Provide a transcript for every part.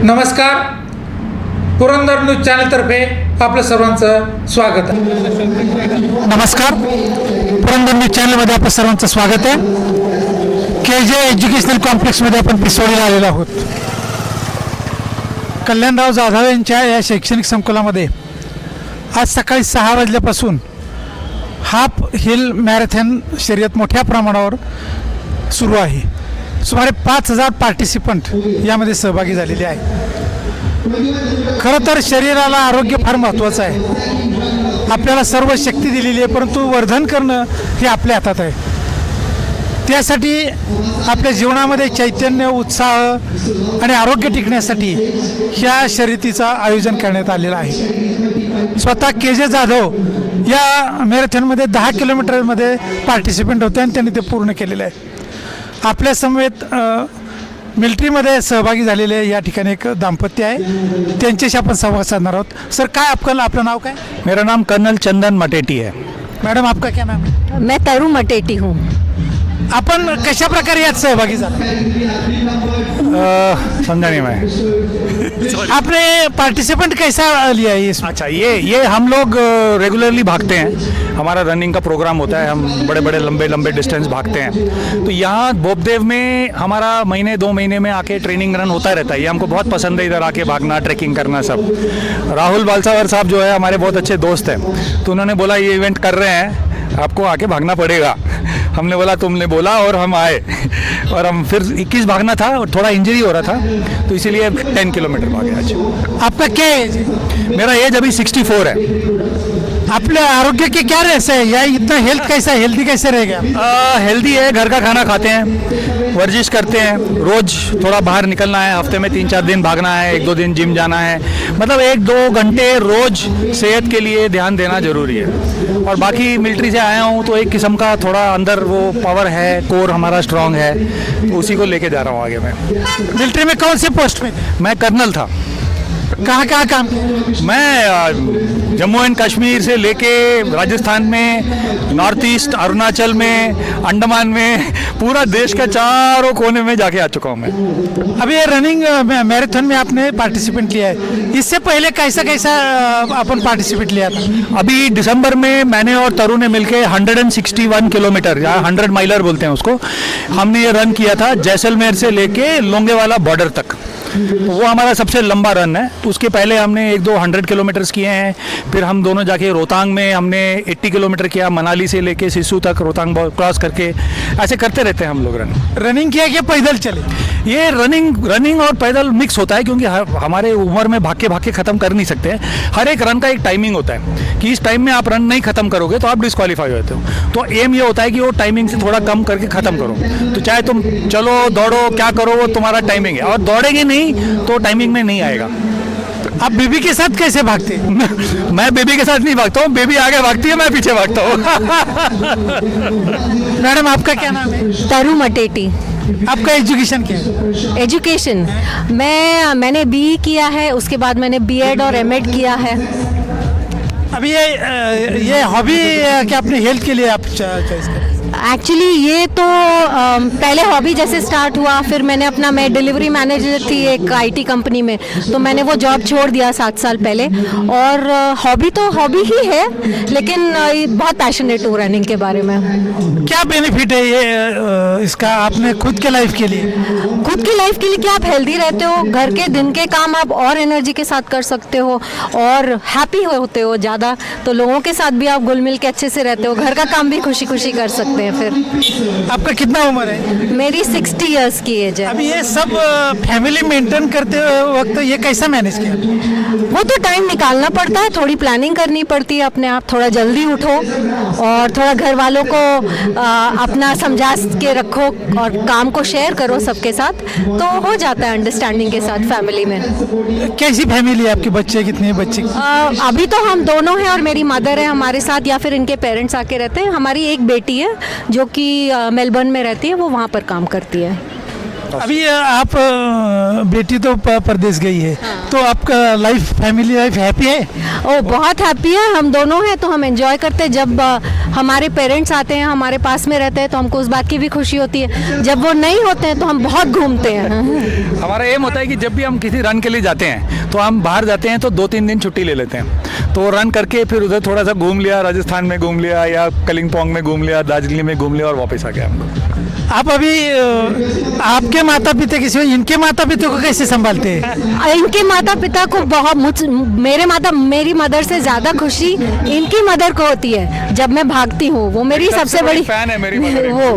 नमस्कार, पुरंदर न्यूज चॅनलतर्फे आपलं सर्वांचं स्वागत आहे। नमस्कार, पुरंदर न्यूज चॅनलमध्ये आपलं सर्वांचं स्वागत आहे। KJ एज्युकेशनल कॉम्प्लेक्समध्ये आपण पिसोडीला आलेलो आहोत। कल्याणराव जाधव यांच्या या शैक्षणिक संकुलामध्ये आज सकाळी 6 वाजल्यापासून हाफ हिल मॅरेथॉन शर्यत मोठ्या प्रमाणावर सुरू आहे। सुमारे 5000 पार्टिसिपंट यामध्ये सहभागी झालेले आहे। खरं तर शरीराला आरोग्य फार महत्त्वाचं आहे। आपल्याला सर्व शक्ती दिलेली आहे, परंतु वर्धन करणं हे आपल्या हातात आहे। त्यासाठी आपल्या जीवनामध्ये चैतन्य, उत्साह आणि आरोग्य टिकण्यासाठी ह्या शर्यतीचं आयोजन करण्यात आलेलं आहे। स्वतः KJ जाधव या मॅरेथॉनमध्ये 10 किलोमीटरमध्ये पार्टिसिपंट होते आणि त्यांनी ते पूर्ण केलेलं आहे। आपल्या समेत मिलिटरीमध्ये सहभागी झालेले या ठिकाणी एक दाम्पत्य आहे, त्यांच्याशी आपण संवाद साधणार आहोत। सर, काय आपलं नाव काय? मेरा नाम कर्नल चंदन मटेटी है। मैडम, आपका क्या नाम है? मैं तरु मटेटी हूँ। आपण कशा प्रकारे यात सहभागी झाला? समझा नहीं मैं। आपने पार्टिसिपेंट कैसा लिया है इसमें? अच्छा, ये हम लोग रेगुलरली भागते हैं। हमारा रनिंग का प्रोग्राम होता है, हम बड़े बड़े लंबे डिस्टेंस भागते हैं। तो यहाँ बोपदेव में हमारा महीने 2 महीने में आके ट्रेनिंग रन होता रहता है। ये हमको बहुत पसंद है, इधर आके भागना, ट्रैकिंग करना सब। राहुल बालसावर साहब जो है हमारे बहुत अच्छे दोस्त हैं, तो उन्होंने बोला ये इवेंट कर रहे हैं, आपको आके भागना पड़ेगा। हमने बोला तुमने बोला और हम आए, और हम फिर 21 भागना था और थोड़ा इंजरी हो रहा था, तो इसीलिए 10 किलोमीटर भागे आज। आपका क्या एज है? मेरा एज अभी 64 है। आपले आरोग्य के क्या रहस्य है? या इतना हेल्थ कैसा, हेल्दी कैसे रहेगा? हेल्दी है, घर का खाना खाते हैं, वर्जिश करते हैं, रोज थोड़ा बाहर निकलना है, हफ्ते में 3-4 दिन भागना है, 1-2 दिन जिम जाना है। मतलब 1-2 घंटे रोज सेहत के लिए ध्यान देना जरूरी है। और बाकी मिलिट्री से आया हूँ तो एक किस्म का थोड़ा अंदर वो पावर है, कोर हमारा स्ट्रांग है, तो उसी को लेके जा रहा हूँ आगे। मैं मिलिट्री में कौन से पोस्ट में? मैं कर्नल था। कहाँ काम किया? मैं जम्मू एंड कश्मीर से लेके राजस्थान में, नॉर्थ ईस्ट, अरुणाचल में, अंडमान में, पूरा देश के चारों कोने में जाके आ चुका हूँ मैं। अभी ये रनिंग मैराथन में आपने पार्टिसिपेंट लिया है, इससे पहले कैसा अपन पार्टिसिपेट लिया था? अभी दिसंबर में मैंने और तरु ने मिलके 161 किलोमीटर, या 100 माइलर बोलते हैं उसको, हमने ये रन किया था जैसलमेर से लेके लोंगेवाला बॉर्डर तक। वो हमारा सबसे लंबा रन है। उसके पहले हमने 1-2 100 किलोमीटर्स किए हैं। फिर हम दोनों जाके रोहतांग में हमने 80 किलोमीटर किया, मनाली से लेके सिसु तक रोहतांग क्रॉस करके। ऐसे करते रहते हैं हम लोग रनिंग किया कि पैदल चले? ये रनिंग और पैदल मिक्स होता है, क्योंकि हमारे उम्र में भाग के ख़त्म कर नहीं सकते हैं। हर एक रन का एक टाइमिंग होता है कि इस टाइम में आप रन नहीं ख़त्म करोगे तो आप डिस्क्वालीफाई होते हो। तो एम ये होता है कि वो टाइमिंग से थोड़ा कम करके ख़त्म करो। तो चाहे तुम चलो, दौड़ो, क्या करो, वो तुम्हारा टाइमिंग है। और दौड़ेंगे नहीं तो टाइमिंग में नहीं आएगा। आप बेबी के साथ कैसे भागते? मैं बेबी के साथ नहीं भागता हूँ, बेबी आगे भागती है, मैं पीछे भागता हूँ। मैडम, आपका क्या नाम है? तरु मटेटी। आपका एजुकेशन क्या है? एजुकेशन मैंने BE किया है, उसके बाद मैंने B.Ed और M.Ed किया है। अभी ये हॉबी क्या अपने हेल्थ के लिए आप चॉइस करें? एक्चुअली ये तो पहले हॉबी जैसे स्टार्ट हुआ, फिर मैं डिलीवरी मैनेजर थी एक IT कंपनी में, तो मैंने वो जॉब छोड़ दिया 7 साल पहले। और हॉबी तो हॉबी ही है, लेकिन बहुत पैशनेट हूँ रनिंग के बारे में। क्या बेनिफिट है ये इसका आपने खुद के लाइफ के लिए? खुद की लाइफ के लिए क्या, आप हेल्दी रहते हो, घर के दिन के काम आप और एनर्जी के साथ कर सकते हो, और हैप्पी होते हो ज़्यादा, तो लोगों के साथ भी आप घुल मिल के अच्छे से रहते हो, घर का काम भी खुशी खुशी कर सकते हैं। फिर आपका कितना उम्र है? मेरी 60 इयर्स की एज है। अभी ये सब फैमिली मेंटेन करते वक्त ये कैसा मैनेज किया? वो तो टाइम निकालना पड़ता है, थोड़ी प्लानिंग करनी पड़ती है अपने आप, थोड़ा जल्दी उठो और थोड़ा घर वालों को अपना समझा के रखो और काम को शेयर करो सबके साथ, तो हो जाता है अंडरस्टैंडिंग के साथ फैमिली में। कैसी फैमिली है आपके? बच्चे कितने बच्चे? अभी तो हम दोनों हैं और मेरी मदर है हमारे साथ, या फिर इनके पेरेंट्स आके रहते हैं। हमारी एक बेटी है जो कि मेलबर्न में रहती है, वो वहाँ पर काम करती है। अभी आप बेटी तो परदेश गई है, तो आपका लाइफ, फैमिली लाइफ हैप्पी है? ओ बहुत हैप्पी है, हम दोनों हैं तो हम एंजॉय करते हैं। जब हमारे पेरेंट्स आते हैं, हमारे पास में रहते हैं, तो हमको उस बात की भी खुशी होती है। जब वो नहीं होते हैं तो हम बहुत घूमते हैं। हमारा एम होता है कि जब भी हम किसी रन के लिए जाते हैं तो हम बाहर जाते हैं तो 2-3 दिन छुट्टी ले लेते हैं, तो रन करके फिर उधर थोड़ा सा घूम लिया, राजस्थान में घूम लिया या कलिम्पोंग में घूम लिया, दार्जिलिंग में घूम लिया और वापस आ गया हम लोग। आप अभी आपके माता पिता किसी, इनके माता पिता को कैसे संभालते हैं? इनके माता पिता को बहुत मेरी मदर से ज़्यादा खुशी इनकी मदर को होती है जब मैं भागती हूँ। वो मेरी सबसे बड़ी फैन है मेरी मदर। वो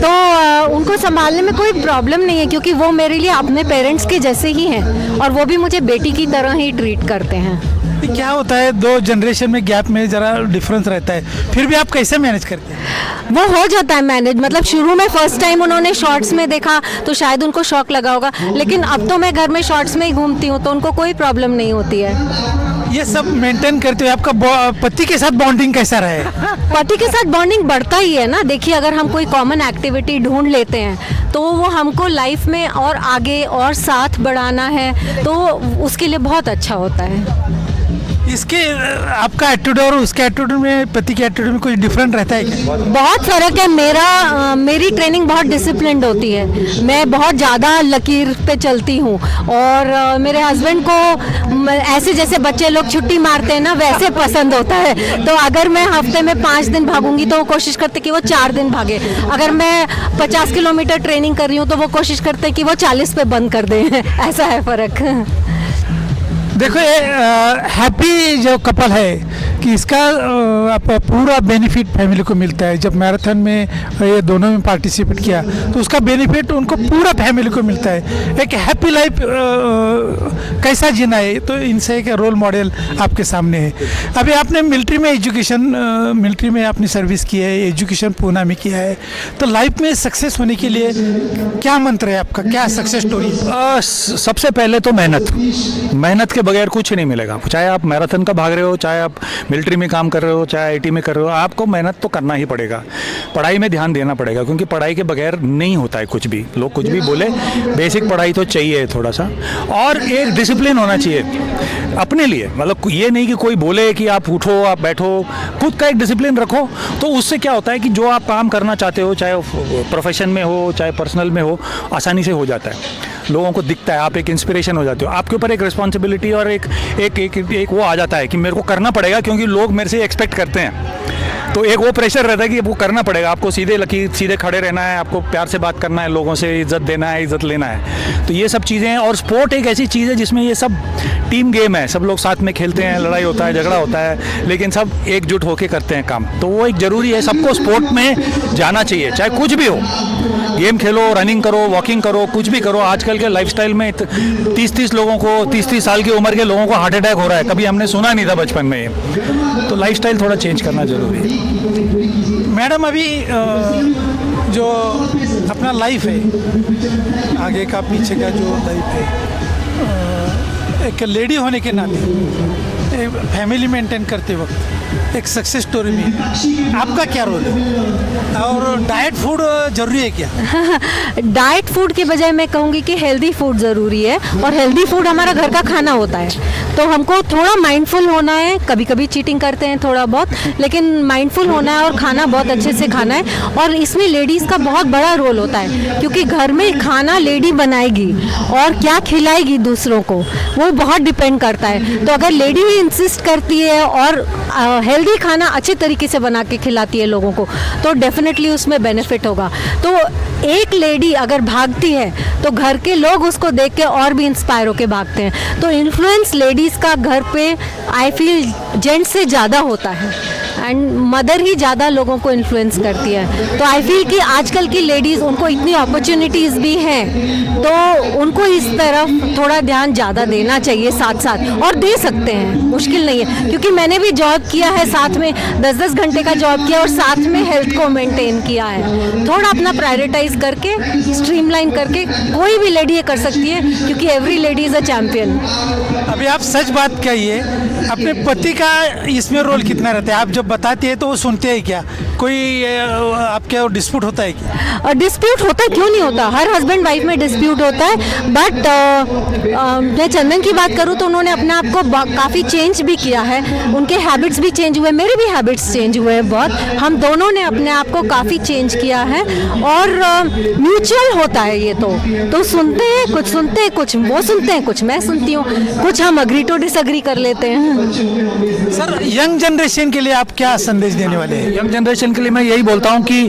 तो उनको संभालने में कोई प्रॉब्लम नहीं है, क्योंकि वो मेरे लिए अपने पेरेंट्स के जैसे ही हैं और वो भी मुझे बेटी की तरह ही ट्रीट करते हैं। क्या होता है, 2 जनरेशन में गैप में ज़रा डिफरेंस रहता है, फिर भी आप कैसे मैनेज करते हैं? वो हो जाता है मैनेज। मतलब शुरू में फर्स्ट टाइम उन्होंने शॉर्ट्स में देखा तो शायद उनको शौक लगा होगा, लेकिन अब तो मैं घर में शॉर्ट्स में ही घूमती हूँ तो उनको कोई प्रॉब्लम नहीं होती है। ये सब मेंटेन करते हुए आपका पति के साथ बॉन्डिंग कैसा रहा है? पति के साथ बॉन्डिंग बढ़ता ही है ना। देखिए, अगर हम कोई कॉमन एक्टिविटी ढूंढ लेते हैं तो वो हमको लाइफ में और आगे और साथ बढ़ाना है, तो उसके लिए बहुत अच्छा होता है। इसके आपका एटीट्यूड और उसके एटीट्यूड में, पति के एटीट्यूड में कुछ डिफरेंट रहता है क्या? बहुत फर्क है। मेरी ट्रेनिंग बहुत डिसिप्लिन्ड होती है, मैं बहुत ज़्यादा लकीर पे चलती हूँ, और मेरे हस्बैंड को ऐसे जैसे बच्चे लोग छुट्टी मारते हैं ना, वैसे पसंद होता है। तो अगर मैं हफ्ते में 5 दिन भागूंगी तो वो कोशिश करते कि वो 4 दिन भागे। अगर मैं 50 किलोमीटर ट्रेनिंग कर रही हूँ तो वो कोशिश करते कि वो 40 पे बंद कर दें। ऐसा है फ़र्क। देखो, ये हैप्पी जो कपल है कि इसका आप पूरा बेनिफिट फैमिली को मिलता है। जब मैराथन में ये दोनों में पार्टिसिपेट किया तो उसका बेनिफिट उनको पूरा फैमिली को मिलता है। एक हैप्पी लाइफ कैसा जीना है, तो इनसे एक रोल मॉडल आपके सामने है। अभी आपने मिलिट्री में एजुकेशन, मिलिट्री में अपनी सर्विस की है, एजुकेशन पूना में किया है, तो लाइफ में सक्सेस होने के लिए क्या मंत्र है आपका, क्या सक्सेस स्टोरी? सबसे पहले तो मेहनत के बगैर कुछ नहीं मिलेगा। चाहे आप मैराथन का भाग रहे हो, चाहे आप मिलिट्री में काम कर रहे हो, चाहे आईटी में कर रहे हो, आपको मेहनत तो करना ही पड़ेगा। पढ़ाई में ध्यान देना पड़ेगा, क्योंकि पढ़ाई के बगैर नहीं होता है कुछ भी। लोग कुछ भी बोले, बेसिक पढ़ाई तो चाहिए थोड़ा सा, और एक डिसिप्लिन होना चाहिए अपने लिए। मतलब ये नहीं कि कोई बोले कि आप उठो, आप बैठो, खुद का एक डिसिप्लिन रखो। तो उससे क्या होता है कि जो आप काम करना चाहते हो, चाहे प्रोफेशन में हो चाहे पर्सनल में हो, आसानी से हो जाता है। लोगों को दिखता है, आप एक इंस्पिरेशन हो जाते हो। आपके ऊपर एक रिस्पॉन्सिबिलिटी और एक वो आ जाता है कि मेरे को करना पड़ेगा, क्योंकि लोग मेरे से एक्सपेक्ट करते हैं। तो एक वो प्रेशर रहता है कि वो करना पड़ेगा, आपको सीधे खड़े रहना है, आपको प्यार से बात करना है, लोगों से इज्जत देना है, इज्जत लेना है। तो ये सब चीज़ें हैं। और स्पोर्ट एक ऐसी चीज़ है जिसमें ये सब टीम गेम है, सब लोग साथ में खेलते हैं, लड़ाई होता है, झगड़ा होता है, लेकिन सब एकजुट होकर करते हैं काम। तो वो एक ज़रूरी है, सबको स्पोर्ट में जाना चाहिए, चाहे कुछ भी हो। गेम खेलो, रनिंग करो, वॉकिंग करो, कुछ भी करो। आजकल के लाइफस्टाइल में 30 लोगों को, 30 साल की उम्र के लोगों को हार्ट अटैक हो रहा है, कभी हमने सुना नहीं था बचपन में। तो लाइफस्टाइल थोड़ा चेंज करना जरूरी है। मैडम, अभी जो अपना लाइफ है, आगे का पीछे का जो लाइफ है, एक लेडी होने के नाते, फैमिली मेंटेन करते वक्त एक सक्सेस स्टोरी में आपका क्या रोल है? और डाइट फूड जरूरी है क्या? डाइट फूड के बजाय मैं कहूँगी कि हेल्दी फूड ज़रूरी है, और हेल्दी फूड हमारा घर का खाना होता है। तो हमको थोड़ा माइंडफुल होना है। कभी कभी चीटिंग करते हैं थोड़ा बहुत, लेकिन माइंडफुल होना है और खाना बहुत अच्छे से खाना है। और इसमें लेडीज़ का बहुत बड़ा रोल होता है, क्योंकि घर में खाना लेडी बनाएगी और क्या खिलाएगी दूसरों को, वो बहुत डिपेंड करता है। तो अगर लेडी ही इंसिस्ट करती है और हेल्दी खाना अच्छे तरीके से बना के खिलाती है लोगों को, तो डेफिनेटली उसमें बेनिफिट होगा। तो एक लेडी अगर भागती है तो घर के लोग उसको देख के और भी इंस्पायर होके भागते हैं। तो इन्फ्लुएंस लेडीज़ का घर पे आई फील जेंट्स से ज़्यादा होता है, एंड मदर ही ज़्यादा लोगों को इन्फ्लुएंस करती है। तो आई फील कि आजकल की लेडीज़, उनको इतनी अपॉर्चुनिटीज़ भी हैं, तो उनको इस तरफ थोड़ा ध्यान ज़्यादा देना चाहिए साथ साथ, और दे सकते हैं, मुश्किल नहीं है। क्योंकि मैंने भी जॉब किया है, साथ में 10-10 घंटे का जॉब किया और साथ में हेल्थ को मेंटेन किया है। थोड़ा अपना प्रायोरिटाइज करके, स्ट्रीमलाइन करके कोई भी लेडी ये कर सकती है, क्योंकि every lady is a champion. अभी आप सच बात कहिए, अपने पति का इसमें रोल कितना रहता है? आप जब बताते हैं तो वो सुनते हैं क्या? कोई आपके डिस्प्यूट होता है क्या? डिस्प्यूट होता है, क्यों नहीं होता, हर हस्बैंड वाइफ में डिस्प्यूट होता है। बट मैं चंदन की बात करूँ तो उन्होंने अपने आप को काफ़ी चेंज भी किया है, उनके हैबिट्स भी चेंज हुए, मेरे भी हैबिट्स चेंज हुए हैं बहुत। हम दोनों ने अपने आप को काफ़ी चेंज किया है और म्यूचुअल होता है ये तो सुनते हैं कुछ वो सुनते हैं, कुछ मैं सुनती हूँ, कुछ हम अग्री टू डिसअग्री कर लेते हैं। सर, यंग जनरेशन के लिए आप क्या संदेश देने वाले हैं? यंग जनरेशन के लिए मैं यही बोलता हूँ कि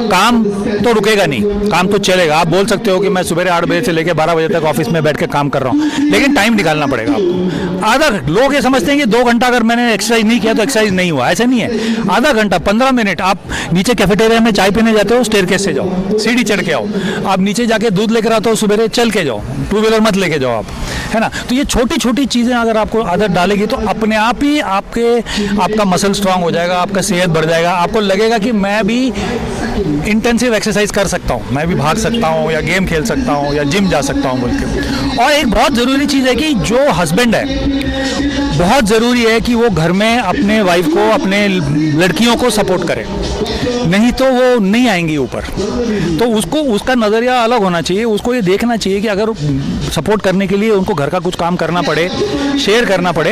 काम तो रुकेगा नहीं, काम तो चलेगा। आप बोल सकते हो कि मैं सुबह 8 बजे से लेकर 12 बजे तक ऑफिस में बैठ के काम कर रहा हूँ, लेकिन टाइम निकालना पड़ेगा आपको। आधा लोग ये समझते हैं कि 2 घंटा अगर मैंने एक्सरसाइज नहीं किया तो एक्सरसाइज नहीं हुआ, ऐसा नहीं है। आधा घंटा 15 मिनट आप नीचे कैफेटेरिया में चाय पीने जाते हो, स्टेयरकेस से जाओ, सीढ़ी चढ़ के आओ। आप नीचे जाके दूध लेकर आते हो सुबह, चल के जाओ, 2 व्हीलर मत लेके जाओ आप, है ना। तो ये छोटी छोटी चीज़ें अगर आपको आदत डालेगी तो अपने आप ही आपका मसल स्ट्रांग हो जाएगा, आपका सेहत बढ़ जाएगा। आपको लगेगा कि मैं भी इंटेंसिव एक्सरसाइज कर सकता हूँ, मैं भी भाग सकता हूँ या गेम खेल सकता हूँ या जिम जा सकता हूँ बोल के। और एक बहुत ज़रूरी चीज़ है कि जो हस्बैंड है, बहुत ज़रूरी है कि वो घर में अपने वाइफ को, अपने लड़कियों को सपोर्ट करे, नहीं तो वो नहीं आएंगी ऊपर। तो उसका नज़रिया अलग होना चाहिए। उसको ये देखना चाहिए कि अगर सपोर्ट करने के लिए उनको घर का कुछ काम करना पड़े, शेयर करना पड़े,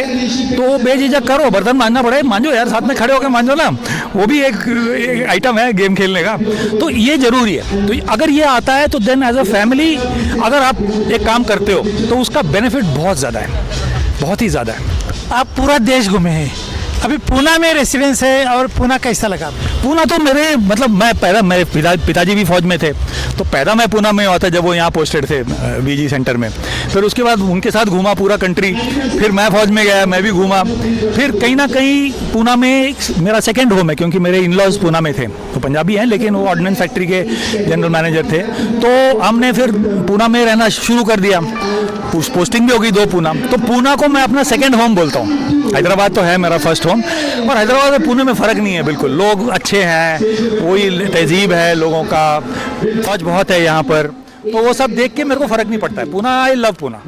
तो वो बेझिझक करो। बर्तन मांजना पड़े, मांझो यार, साथ में खड़े होकर मांझो ना, वो भी एक आइटम है गेम खेलने का। तो ये ज़रूरी है। तो अगर ये आता है तो देन एज अ फैमिली अगर आप एक काम करते हो तो उसका बेनिफिट बहुत ज़्यादा है, बहुत ही ज़्यादा है। आप पूरा देश घूमे हैं, अभी पूना में रेसिडेंस है, और पूना कैसा लगा? पूना तो मेरे पिताजी भी फौज में थे, तो पैदा मैं पूना में हुआ था जब वो यहाँ पोस्टेड थे बीजी सेंटर में। फिर उसके बाद उनके साथ घूमा पूरा कंट्री, फिर मैं फौज में गया, मैं भी घूमा। फिर कहीं ना कहीं पूना में मेरा सेकंड होम है, क्योंकि मेरे इन-लॉज पूना में थे, तो पंजाबी हैं लेकिन वो ऑर्डिनेंस फैक्ट्री के जनरल मैनेजर थे। तो हमने फिर पूना में रहना शुरू कर दिया, पोस्टिंग भी होगी 2 पूना। तो पूना को मैं अपना सेकंड होम बोलता हूँ। हैदराबाद तो है मेरा फर्स्ट होम, और हैदराबाद और पुणे में फ़र्क नहीं है बिल्कुल। लोग अच्छे हैं, वही तहजीब है लोगों का, फौज बहुत है यहाँ पर, तो वो सब देख के मेरे को फ़र्क नहीं पड़ता है। Poona, I love Poona.